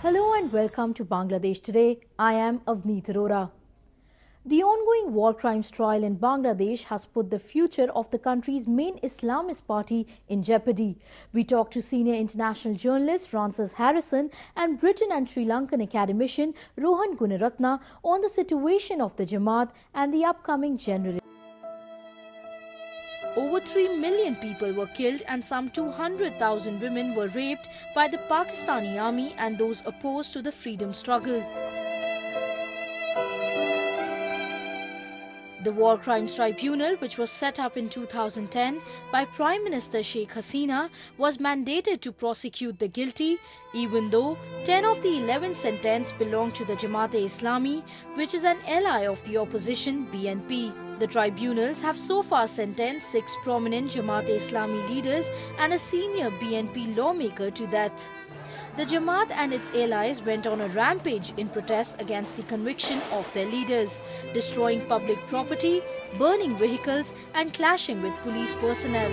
Hello and welcome to Bangladesh Today. I am Avneet Arora. The ongoing war crimes trial in Bangladesh has put the future of the country's main Islamist party in jeopardy. We talked to senior international journalist Francis Harrison and Britain and Sri Lankan academician Rohan Gunaratna on the situation of the Jamaat and the upcoming general. Over 3 million people were killed and some 200,000 women were raped by the Pakistani army and those opposed to the freedom struggle. The War Crimes Tribunal, which was set up in 2010 by Prime Minister Sheikh Hasina, was mandated to prosecute the guilty, even though 10 of the 11 sentenced belong to the Jamaat-e-Islami, which is an ally of the opposition BNP. The tribunals have so far sentenced 6 prominent Jamaat-e-Islami leaders and a senior BNP lawmaker to death. The Jamaat and its allies went on a rampage in protest against the conviction of their leaders, destroying public property, burning vehicles and clashing with police personnel.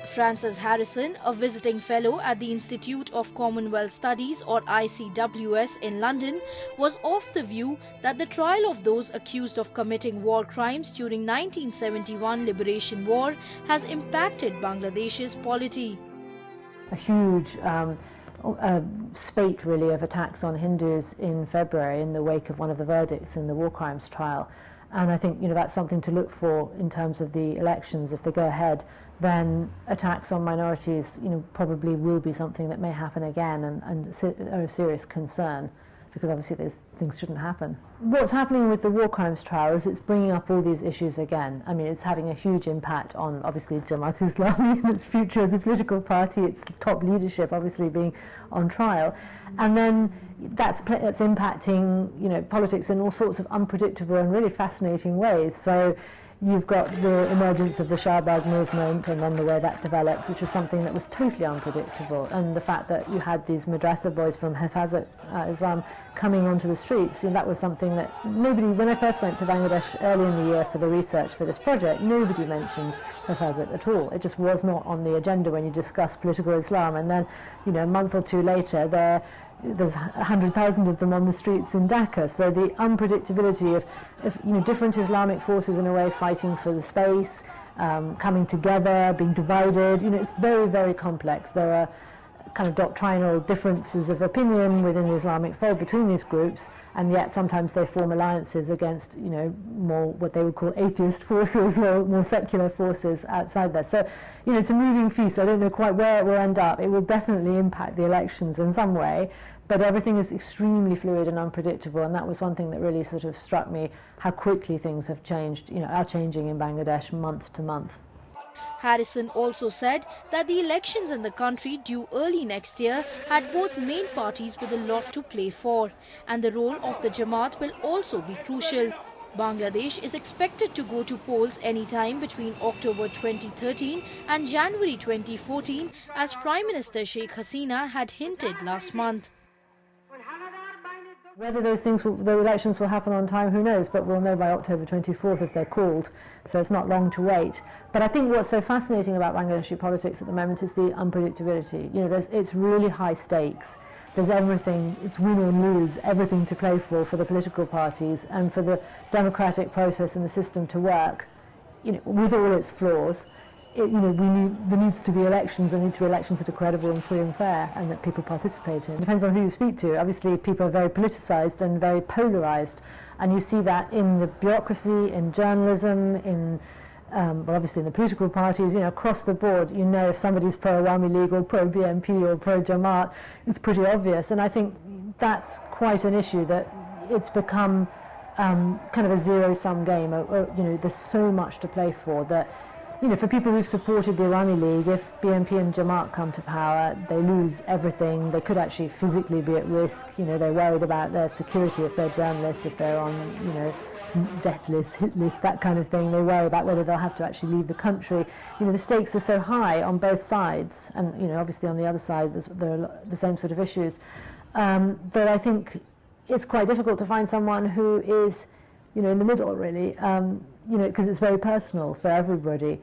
Francis Harrison, a visiting fellow at the Institute of Commonwealth Studies or ICWS in London, was of the view that the trial of those accused of committing war crimes during 1971 Liberation War has impacted Bangladesh's polity. A huge spate really of attacks on Hindus in February in the wake of one of the verdicts in the war crimes trial. And I think that's something to look for in terms of the elections. If they go ahead, then attacks on minorities probably will be something that may happen again and are a serious concern, because obviously those things shouldn't happen. What's happening with the war crimes trial is it's bringing up all these issues again. I mean, it's having a huge impact on obviously Jamaat-e-Islami and its future as a political party, its top leadership obviously being on trial. And then that's impacting politics in all sorts of unpredictable and really fascinating ways. So you've got the emergence of the Shahbag movement and then the way that developed, which was something that was totally unpredictable. And the fact that you had these madrasa boys from Hifazat Islam coming onto the streets, that was something that nobody, when I first went to Bangladesh early in the year for the research for this project, nobody mentioned Hifazat at all. It just was not on the agenda when you discuss political Islam. And then, a month or two later, there's 100,000 of them on the streets in Dhaka. So the unpredictability of different Islamic forces in a way fighting for the space, coming together, being divided, it's very, very complex. There are kind of doctrinal differences of opinion within the Islamic fold between these groups, and yet sometimes they form alliances against more what they would call atheist forces or more secular forces outside there. So it's a moving feast. I don't know quite where it will end up. It will definitely impact the elections in some way, but everything is extremely fluid and unpredictable, and that was one thing that really sort of struck me, how quickly things have changed, are changing in Bangladesh month to month. Harrison also said that the elections in the country due early next year had both main parties with a lot to play for, and the role of the Jamaat will also be crucial. Bangladesh is expected to go to polls anytime between October 2013 and January 2014, as Prime Minister Sheikh Hasina had hinted last month. Whether the elections will happen on time, who knows, but we'll know by October 24th if they're called, so it's not long to wait. But I think what's so fascinating about Bangladeshi politics at the moment is the unpredictability. It's really high stakes. There's everything, it's win or lose, everything to play for the political parties, and for the democratic process and the system to work, with all its flaws. There needs to be elections. There need to be elections that are credible and free and fair, and that people participate in. It depends on who you speak to. Obviously, people are very politicized and very polarized, and you see that in the bureaucracy, in journalism, obviously in the political parties, across the board. If somebody's pro-Awami League or pro-BNP or pro-Jamaat, it's pretty obvious. And I think that's quite an issue, that it's become kind of a zero-sum game. There's so much to play for that. For people who've supported the Awami League, if BNP and Jamaat come to power, they lose everything. They could actually physically be at risk. They're worried about their security if they're journalists, if they're on, death lists, hit lists, that kind of thing. They worry about whether they'll have to actually leave the country. The stakes are so high on both sides, and obviously on the other side there are the same sort of issues. But I think it's quite difficult to find someone who is, in the middle, really. Because it's very personal for everybody.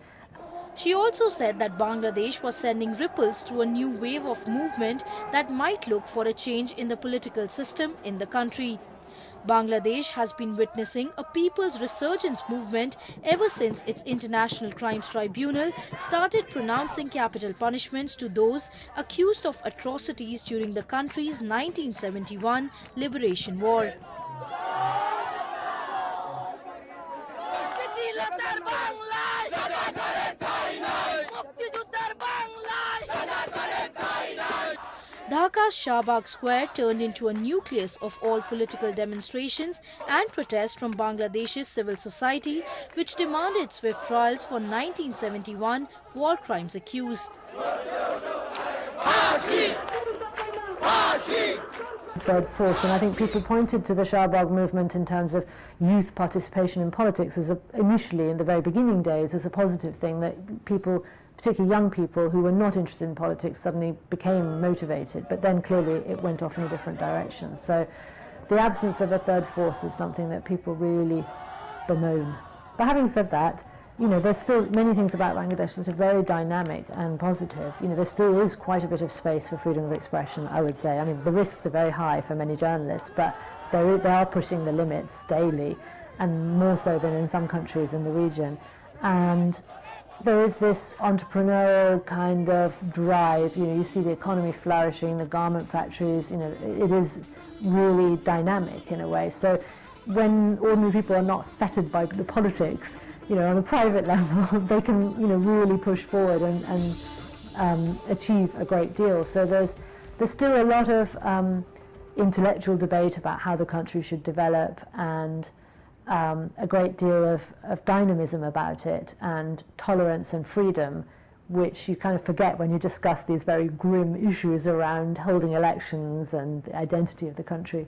She also said that Bangladesh was sending ripples through a new wave of movement that might look for a change in the political system in the country. Bangladesh has been witnessing a people's resurgence movement ever since its International Crimes Tribunal started pronouncing capital punishments to those accused of atrocities during the country's 1971 liberation war. Dhaka's Shahbag Square turned into a nucleus of all political demonstrations and protests from Bangladesh's civil society, which demanded swift trials for 1971 war crimes accused. Third force, and I think people pointed to the Shahbag movement in terms of youth participation in politics as initially in the very beginning days as a positive thing, that people, particularly young people who were not interested in politics, suddenly became motivated, but then clearly it went off in a different direction. So the absence of a third force is something that people really bemoan. But having said that, there's still many things about Bangladesh that are very dynamic and positive. There still is quite a bit of space for freedom of expression, I would say. I mean, the risks are very high for many journalists, but they are pushing the limits daily, and more so than in some countries in the region. And there is this entrepreneurial kind of drive. You see the economy flourishing, the garment factories, it is really dynamic in a way. So when ordinary people are not fettered by the politics, on a private level, they can, really push forward and achieve a great deal. So there's still a lot of intellectual debate about how the country should develop, and a great deal of dynamism about it, and tolerance and freedom, which you kind of forget when you discuss these very grim issues around holding elections and the identity of the country.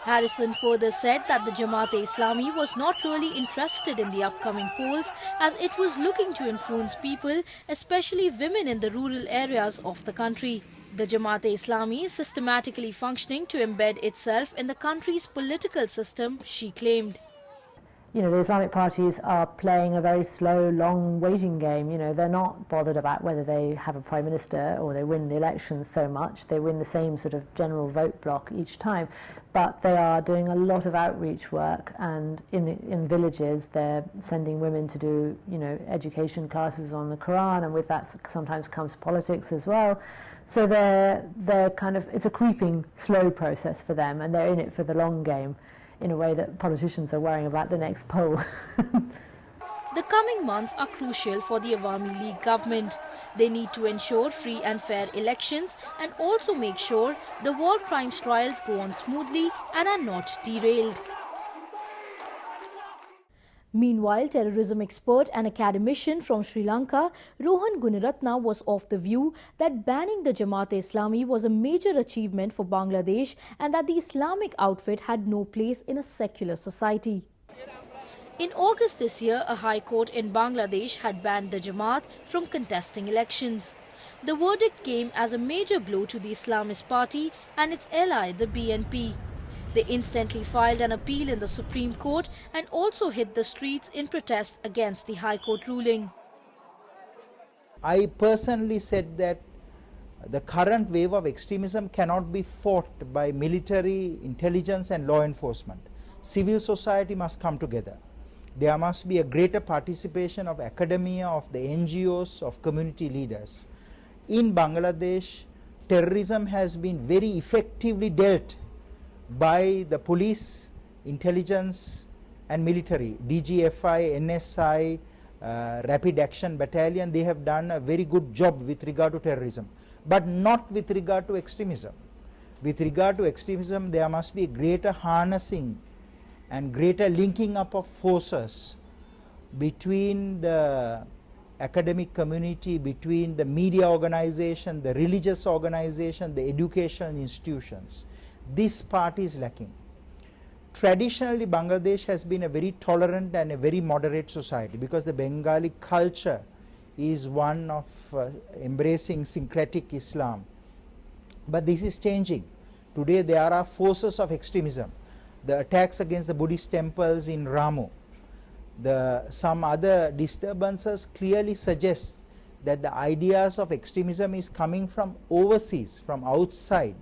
Harrison further said that the Jamaat-e-Islami was not really interested in the upcoming polls, as it was looking to influence people, especially women in the rural areas of the country. The Jamaat-e-Islami is systematically functioning to embed itself in the country's political system, she claimed. The Islamic parties are playing a very slow, long waiting game. They're not bothered about whether they have a prime minister or they win the elections so much. They win the same sort of general vote block each time. But they are doing a lot of outreach work, and in villages they're sending women to do, education classes on the Quran, and with that sometimes comes politics as well. So they're kind of, it's a creeping, slow process for them, and they're in it for the long game, in a way that politicians are worrying about the next poll. The coming months are crucial for the Awami League government. They need to ensure free and fair elections and also make sure the war crimes trials go on smoothly and are not derailed. Meanwhile, terrorism expert and academician from Sri Lanka, Rohan Gunaratna, was of the view that banning the Jamaat-e-Islami was a major achievement for Bangladesh and that the Islamic outfit had no place in a secular society. In August this year, a high court in Bangladesh had banned the Jamaat from contesting elections. The verdict came as a major blow to the Islamist party and its ally, the BNP. They instantly filed an appeal in the Supreme Court and also hit the streets in protest against the High Court ruling. I personally said that the current wave of extremism cannot be fought by military, intelligence and law enforcement. Civil society must come together. There must be a greater participation of academia, of the NGOs, of community leaders. In Bangladesh, terrorism has been very effectively dealt by the police, intelligence and military. DGFI, NSI, Rapid Action Battalion, they have done a very good job with regard to terrorism, but not with regard to extremism. With regard to extremism, there must be a greater harnessing and greater linking up of forces between the academic community, between the media organization, the religious organization, the educational institutions. This part is lacking. Traditionally, Bangladesh has been a very tolerant and a very moderate society because the Bengali culture is one of embracing syncretic Islam. But this is changing. Today there are forces of extremism. The attacks against the Buddhist temples in Ramu, some other disturbances clearly suggest that the ideas of extremism is coming from overseas, from outside,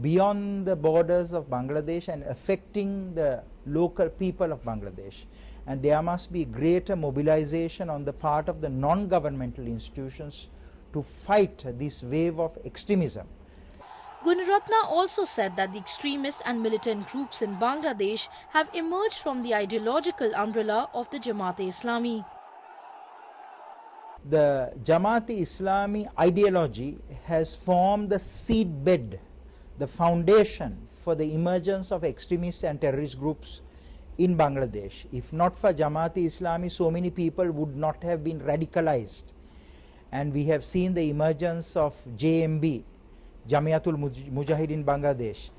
beyond the borders of Bangladesh and affecting the local people of Bangladesh. And there must be greater mobilization on the part of the non-governmental institutions to fight this wave of extremism. Gunaratna also said that the extremist and militant groups in Bangladesh have emerged from the ideological umbrella of the Jamaat-e-Islami. The Jamaat-e-Islami ideology has formed the seedbed, the foundation for the emergence of extremist and terrorist groups in Bangladesh. If not for Jamaat-e-Islami, so many people would not have been radicalized. And we have seen the emergence of JMB, Jamiatul Mujahideen Bangladesh,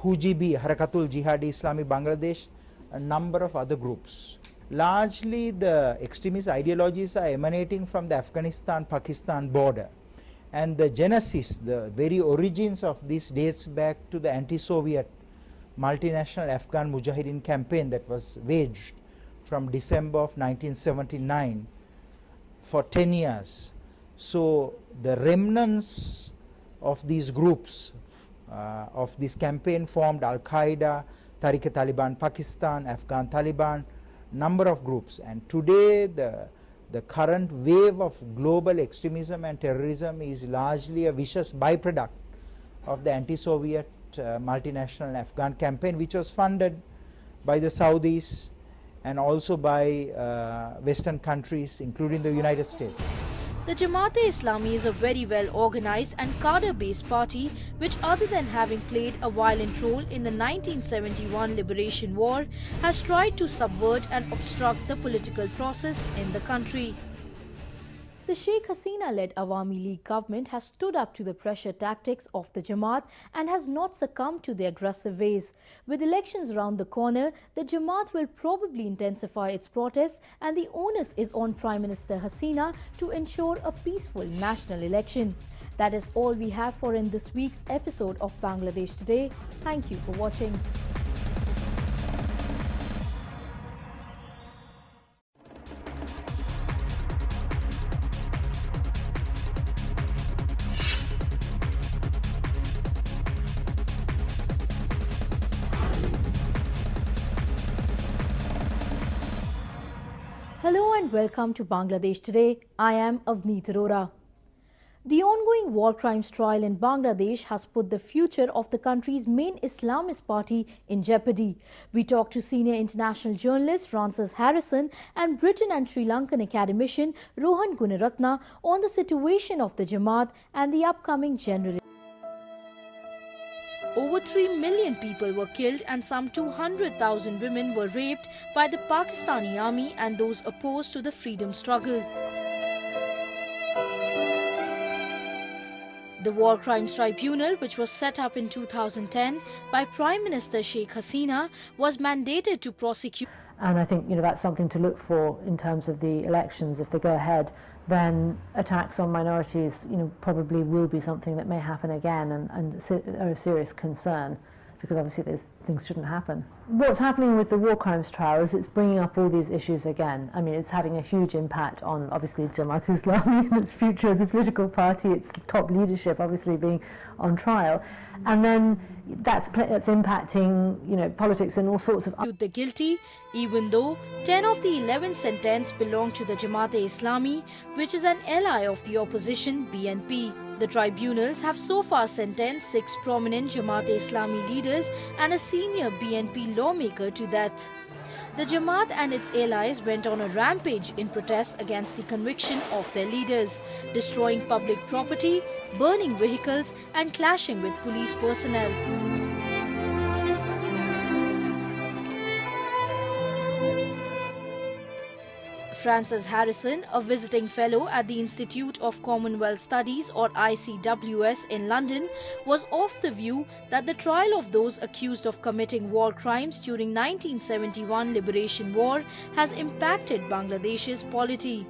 Hujibi, Harakatul Jihadi Islami Bangladesh, a number of other groups. Largely the extremist ideologies are emanating from the Afghanistan-Pakistan border. And the genesis, the very origins of this dates back to the anti-Soviet multinational Afghan Mujahideen campaign that was waged from December of 1979 for 10 years. So the remnants of these groups of this campaign formed Al-Qaeda, Tariq-e-Taliban Pakistan, Afghan Taliban, number of groups. And today the current wave of global extremism and terrorism is largely a vicious byproduct of the anti-Soviet multinational Afghan campaign, which was funded by the Saudis and also by Western countries, including the United States. The Jamaat-e-Islami is a very well organized and cadre-based party which, other than having played a violent role in the 1971 Liberation War, has tried to subvert and obstruct the political process in the country. The Sheikh Hasina-led Awami League government has stood up to the pressure tactics of the Jamaat and has not succumbed to their aggressive ways. With elections around the corner, the Jamaat will probably intensify its protests, and the onus is on Prime Minister Hasina to ensure a peaceful national election. That is all we have for in this week's episode of Bangladesh Today. Thank you for watching. Hello and welcome to Bangladesh Today. I am Avneet Arora. The ongoing war crimes trial in Bangladesh has put the future of the country's main Islamist party in jeopardy. We talked to senior international journalist Frances Harrison and Britain and Sri Lankan academician Rohan Gunaratna on the situation of the Jamaat and the upcoming general. Over 3 million people were killed and some 200,000 women were raped by the Pakistani army and those opposed to the freedom struggle. The War Crimes Tribunal, which was set up in 2010 by Prime Minister Sheikh Hasina, was mandated to prosecute. And I think that's something to look for in terms of the elections. If they go ahead, then attacks on minorities probably will be something that may happen again and are a serious concern, because obviously those things shouldn't happen. What's happening with the war crimes trial is it's bringing up all these issues again. I mean, it's having a huge impact on obviously Jamaat-e-Islami and its future as a political party, its top leadership obviously being on trial, and then that's impacting politics and all sorts of. The guilty, even though 10 of the 11 sentenced belong to the Jamaat-e-Islami, which is an ally of the opposition BNP. The tribunals have so far sentenced 6 prominent Jamaat-e-Islami leaders and a senior BNP lawmaker to death. The Jamaat and its allies went on a rampage in protest against the conviction of their leaders, destroying public property, burning vehicles and clashing with police personnel. Frances Harrison, a visiting fellow at the Institute of Commonwealth Studies or ICWS in London, was of the view that the trial of those accused of committing war crimes during 1971 Liberation War has impacted Bangladesh's polity.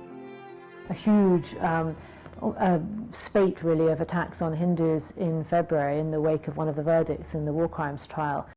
A huge spate really of attacks on Hindus in February in the wake of one of the verdicts in the war crimes trial.